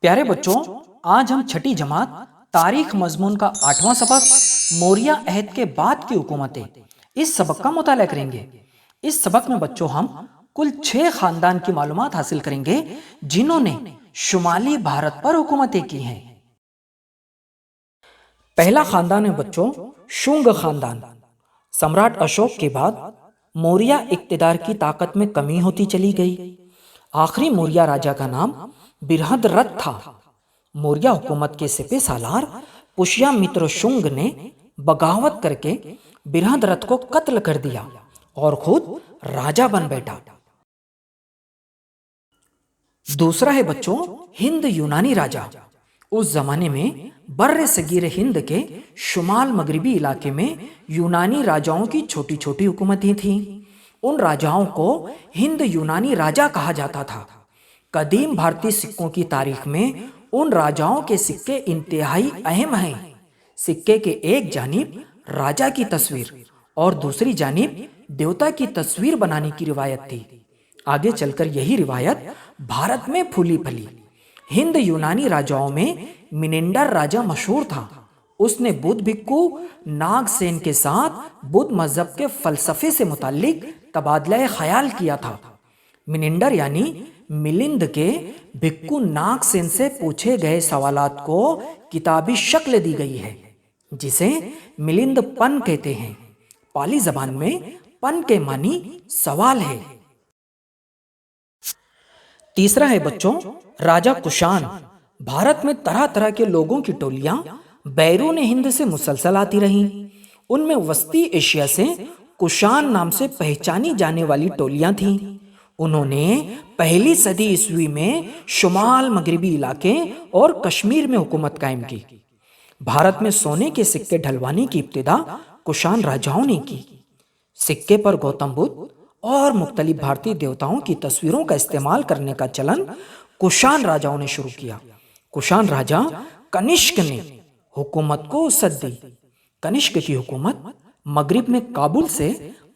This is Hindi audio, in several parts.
प्यारे बच्चों, आज हम छठी जमात तारीख मजमून का 8वां सबक मौर्य अहद के बाद की हुकूमतें इस सबक का मुताला करेंगे। इस सबक में बच्चों हम कुल 6 खानदान की मालूमात हासिल करेंगे जिन्होंने शुमाली भारत पर हुकूमतें की हैं। पहला खानदान है बच्चों शुंग खानदान। सम्राट अशोक के बाद मौर्य इक्तिदार की ताकत में कमी होती चली गई। आखिरी मौर्य राजा का नाम बृहद्रथ था। मौर्य हुकूमत के सिपह सालार पुष्यमित्र शुंग ने बगावत करके बृहद्रथ को कत्ल कर दिया और खुद राजा बन बैठा। दूसरा है बच्चों हिंद यूनानी राजा। उस जमाने में बर्रे सगीर हिंद के शुमाल मगरिबी इलाके में यूनानी राजाओं की छोटी छोटी हुकूमतें थीं। उन राजाओं को हिंद यूनानी राजा कहा जाता था। कदीम भारतीय सिक्कों की तारीख में उन राजाओं के सिक्के इंतहाई अहम हैं। सिक्के के एक जानिब राजा की तस्वीर और दूसरी जानिब देवता की तस्वीर बनाने की रिवायत थी। आगे चलकर यही रिवायत भारत में फूली फली। हिंद यूनानी राजाओं में मिनेंडर राजा मशहूर था। उसने बुद्ध भिक्खु नागसेन के साथ बुद्ध मजहब के फलसफे से मुताल्लिक तबादला ख्याल किया था। मिनेंडर यानी मिलिंद के भिक्खु नागसेन से पूछे गए सवालात को किताबी शक्ल दी गई है, जिसे मिलिंद पन कहते हैं। पाली जबान में पन के मानी सवाल है। तीसरा है बच्चों राजा कुशान। भारत में तरह तरह के लोगों की टोलियां बैरून हिंद से मुसलसल आती रहीं। उनमें वस्ती एशिया से कुशान नाम से पहचानी जाने वाली टोलियां थीं। उन्होंने पहली सदी ईस्वी में शुमाल मगरिबी इलाके और कश्मीर में हुकूमत कायम की। भारत में सोने के सिक्के ढलवाने की इब्तिदा कुशान राजाओं ने की। सिक्के पर गौतम बुद्ध और मुख्तलिफ भारतीय देवताओं की तस्वीरों का इस्तेमाल करने का चलन कुशान राजाओं ने शुरू किया। कुशान राजा कनिष्क ने हुकूमत को वसअत दी। कनिष्क की हुकूमत मगरिब में काबुल से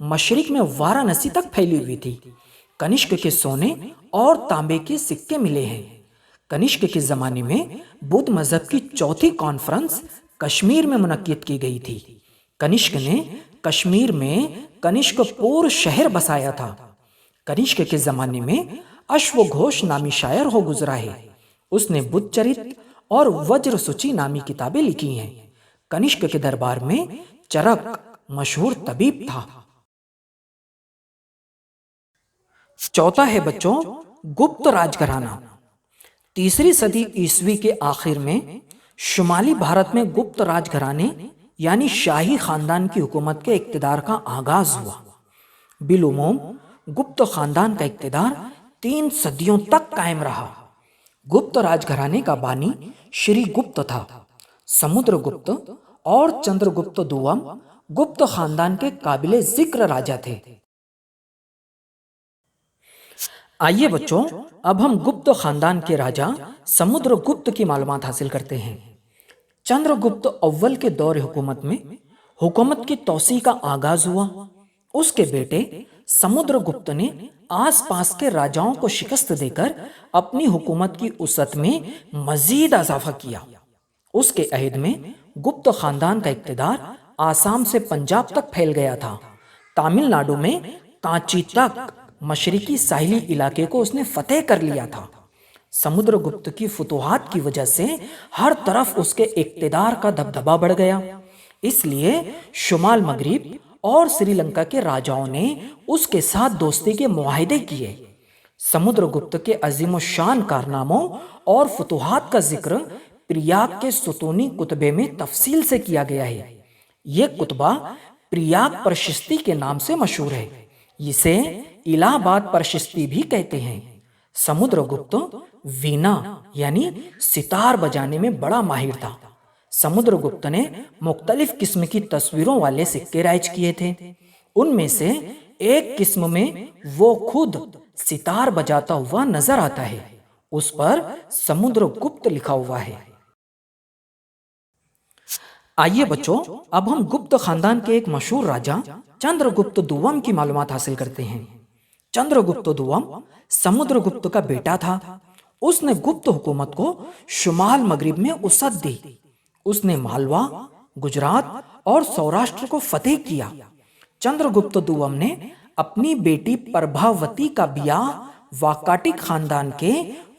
मशरिक में वाराणसी तक फैली हुई थी। कनिष्क के सोने और तांबे के सिक्के मिले हैं। कनिष्क के जमाने में बुद्ध मजहब की चौथी कॉन्फ्रेंस कश्मीर में मुनक्किद की गई थी। कनिष्क ने कश्मीर में कनिष्कपुर शहर बसाया था। कनिष्क के जमाने में अश्वघोष नामी शायर हो गुजरा है। उसने बुद्ध चरित और वज्र सूची नामी किताबें लिखी हैं। कनिष्क के दरबार में चरक मशहूर तबीब था। चौथा है बच्चों गुप्त राजघराना। तीसरी सदी ईस्वी के आखिर में शुमाली भारत में गुप्त राजघराने यानी शाही खानदान की हुकूमत के इक्तिदार का आगाज हुआ। बिलुमूम गुप्त खानदान का इक्तिदार 3 सदियों तक कायम रहा। गुप्त राजघराने का बानी श्री गुप्त था। समुद्रगुप्त और चंद्रगुप्त दुआम गुप्त खानदान के काबिले जिक्र राजा थे। आइए बच्चों, अब हम गुप्त खानदान के राजा समुद्रगुप्त की मालूमात हासिल करते हैं। चंद्रगुप्त अव्वल के दौर हुकूमत में हुकूमत की तौसी का आगाज हुआ। उसके बेटे समुद्रगुप्त ने आसपास के राजाओं को शिकस्त देकर अपनी हुकूमत की वसअत में मजीद इजाफा किया। उसके अहद में गुप्त खानदान का इक्तिदार आसाम से पंजाब तक फैल गया था। तमिलनाडु में कांची तक मशरिकी साहिली इलाके को उसने फतेह कर लिया था। समुद्रगुप्त की फुतुहात की वजह से हर तरफ उसके इक्तिदार का दबदबा बढ़ गया। इसलिए शुमाल मगरिब और श्रीलंका के राजाओं ने उसके साथ दोस्ती के मुआहदे किए। समुद्रगुप्त के अजीम शान कारनामों और फुतुहात का जिक्र प्रयाग के सुतूनी कुतबे में तफसील से किया गया है। यह कुतबा प्रयाग प्रशस्ति के नाम से मशहूर है। इसे इलाहाबाद प्रशस्ति भी कहते हैं। समुद्रगुप्त वीणा यानी सितार बजाने में बड़ा माहिर था। समुद्रगुप्त ने मुख्तलिफ किस्म की तस्वीरों वाले सिक्के राइज किए थे। उनमें से एक किस्म में वो खुद सितार बजाता हुआ नजर आता है। उस पर समुद्रगुप्त लिखा हुआ है। आइए बच्चों, अब हम गुप्त खानदान के एक मशहूर राजा चंद्रगुप्त दुआम की मालूमात हासिल करते हैं। चंद्रगुप्त दुआम समुद्रगुप्त का बेटा था। उसने गुप्त हुकूमत को शुमाल मगरिब में वसअत दी। उसने मालवा, गुजरात और सौराष्ट्र को फतेह किया। चंद्रगुप्त दुवम ने अपनी बेटी प्रभावती का ब्याह वाकाटिक खानदान के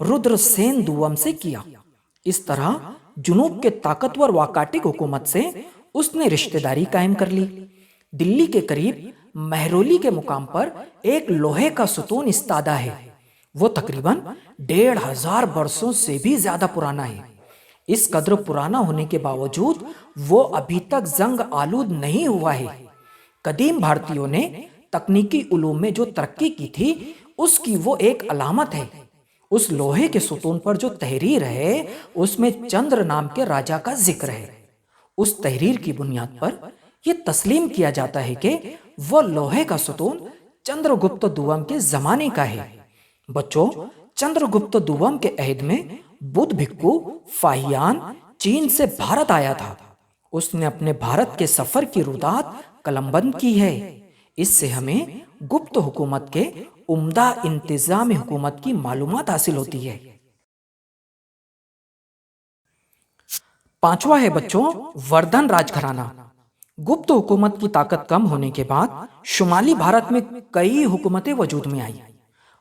रुद्रसेन दुवम से किया। इस तरह जुनूब के ताकतवर वाकाटिक हुकूमत से उसने रिश्तेदारी कायम कर ली। दिल्ली के करीब महरौली के मुकाम पर एक लोहे का सुतून इस्तादा है। वो तकरीबन 1500 वर्षों से भी ज्यादा पुराना है। इस कदर पुराना होने के बावजूद वो अभी तक जंग आलूद नहीं हुआ है। कदीम भारतीयों ने तकनीकी उलूम में जो तरक्की की थी उसकी वो एक अलामत है। उस लोहे के सुतून पर जो तहरीर है उसमें चंद्र नाम के राजा का जिक्र है। उस तहरीर की बुनियाद पर यह तस्लीम किया जाता है कि वो लोहे का सुतून चंद्रगुप्त दुवम के जमाने का है। बच्चों, चंद्रगुप्त दुवम के अहद में बुद्ध भिक्खु फाहियान चीन से भारत आया था। उसने अपने भारत के सफर की रुदात कलमबंद की है। इससे हमें गुप्त हुकूमत के उम्दा इंतजाम हुकूमत की मालूमात हासिल होती है। पांचवा है बच्चों, वर्धन राजघराना। गुप्त हुकूमत की ताकत कम होने के बाद शुमाली भारत में कई हुकूमतें वजूद में आई।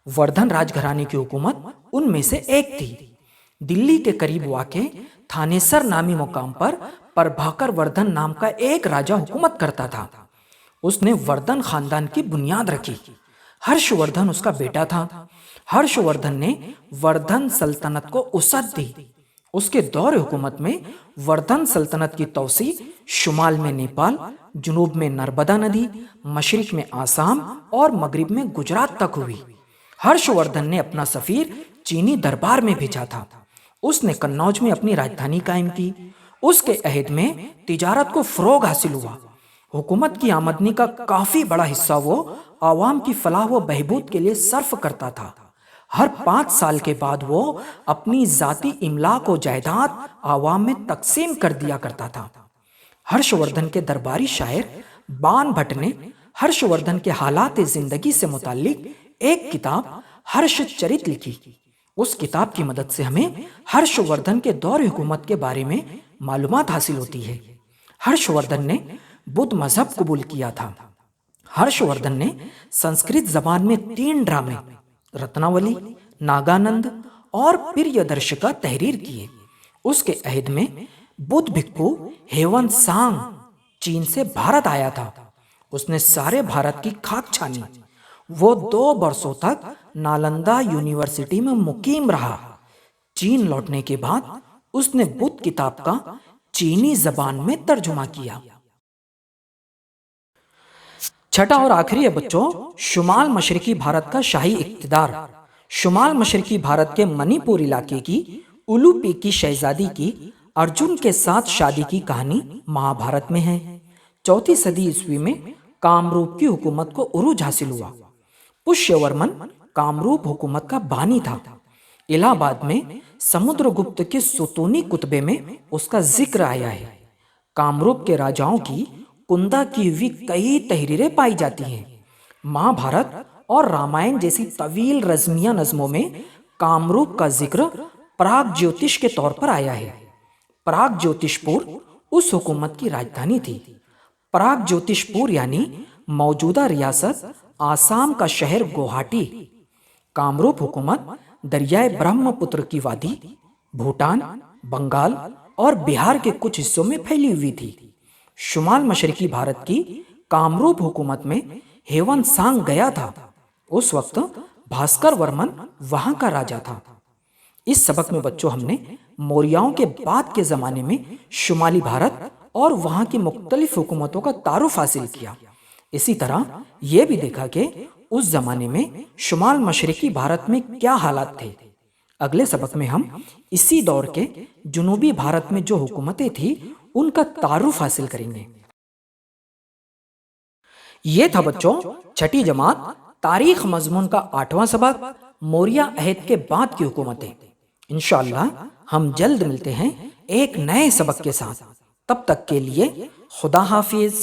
वर्धन राजघराने की हुकूमत उनमें से एक थी। दिल्ली के करीब वाक़े थानेसर नामी मुकाम पर प्रभाकर वर्धन नाम का एक राजा हुकूमत करता था। उसने वर्धन खानदान की बुनियाद रखी। हर्षवर्धन उसका बेटा था। हर्षवर्धन ने वर्धन सल्तनत को वसअत दी। उसके दौर हुकूमत में वर्धन सल्तनत की तौसी शुमाल में नेपाल, जुनूब में नर्मदा नदी, मशरिक में आसाम और मगरिब में गुजरात तक हुई। हर्षवर्धन ने अपना सफीर चीनी दरबार में भेजा था। उसने कन्नौज में अपनी राजधानी कायम की। उसके अहद में तिजारत को फरोग हासिल हुआ। हुकूमत की आमदनी का काफी बड़ा हिस्सा वो आवाम की फलाह व बहबूद के लिए सर्फ करता था। हर 5 साल के बाद वो अपनी जाती इमलाक व जायदाद आवाम में तकसीम कर दिया करता था। हर्षवर्धन के दरबारी शायर बान भट्ट ने हर्षवर्धन के हालात जिंदगी से मुताल्लिक एक किताब हर्षचरित लिखी। उस किताब की मदद से हमें हर्षवर्धन के दौर हुकूमत के बारे में मालूमात हासिल होती है। हर्षवर्धन ने बुद्ध मजहब कबूल किया था। हर्षवर्धन ने संस्कृत जबान में 3 ड्रामे रत्नावली, नागानंद और प्रियदर्शिका तहरीर किए। उसके अहद में बुद्ध भिक्खु हेवन सांग चीन से भारत आया था। उसने सारे भारत की खाक छानी। वो 2 वर्षों तक नालंदा यूनिवर्सिटी में मुकीम रहा। चीन लौटने के बाद उसने बुद्ध किताब का चीनी जबान में तर्जुमा किया। छठा और आखिरी है बच्चों, शुमाल मशरकी भारत का शाही इक्तिदार। शुमाल मशरकी भारत के मणिपुर इलाके की उलूपी की शहजादी की अर्जुन के साथ शादी की कहानी महाभारत में है। 4वीं सदी ईस्वी में कामरूप की हुकूमत को उरूज हासिल हुआ। पुष्यवर्मन कामरूप हुकूमत का बानी था। इलाहाबाद में समुद्रगुप्त के सुतूनी कुतबे में उसका जिक्र आया है। कामरूप के राजाओं की कुंदा की हुई कई तहरीरें पाई जाती हैं। महाभारत और रामायण जैसी तवील रज़मिया नज़मों में कामरूप का जिक्र प्राग ज्योतिष के तौर पर आया है। प्राग ज्योतिषपुर उस हुकूमत की राजधानी थी। प्राग ज्योतिषपुर यानी मौजूदा रियासत आसाम का शहर गुवाहाटी। कामरूप हुकूमत दरियाए ब्रह्मपुत्र की वादी, भूटान, बंगाल और बिहार के कुछ हिस्सों में फैली हुई थी। शुमाल मशरकी भारत की कामरूप हुकूमत में हेवन सांग गया था। उस वक्त भास्कर वर्मन वहां का राजा था। इस सबक में बच्चों हमने मौर्यों के बाद के जमाने में शुमाली भारत और वहां की मुख्तलिफ हुकूमतों का तारुफ हासिल किया। इसी तरह यह भी देखा कि उस जमाने में शुमाल मशरकी भारत में क्या हालात थे। अगले सबक में हम इसी दौर के जुनूबी भारत में जो हुकूमतें थी उनका तारुफ हासिल करेंगे। ये था बच्चों 6ठी जमात तारीख मजमून का 8वां सबक, मौर्य अहद के बाद की हुकूमतें। इंशाअल्लाह हम जल्द मिलते हैं एक नए सबक के साथ। तब तक के लिए खुदा हाफिज।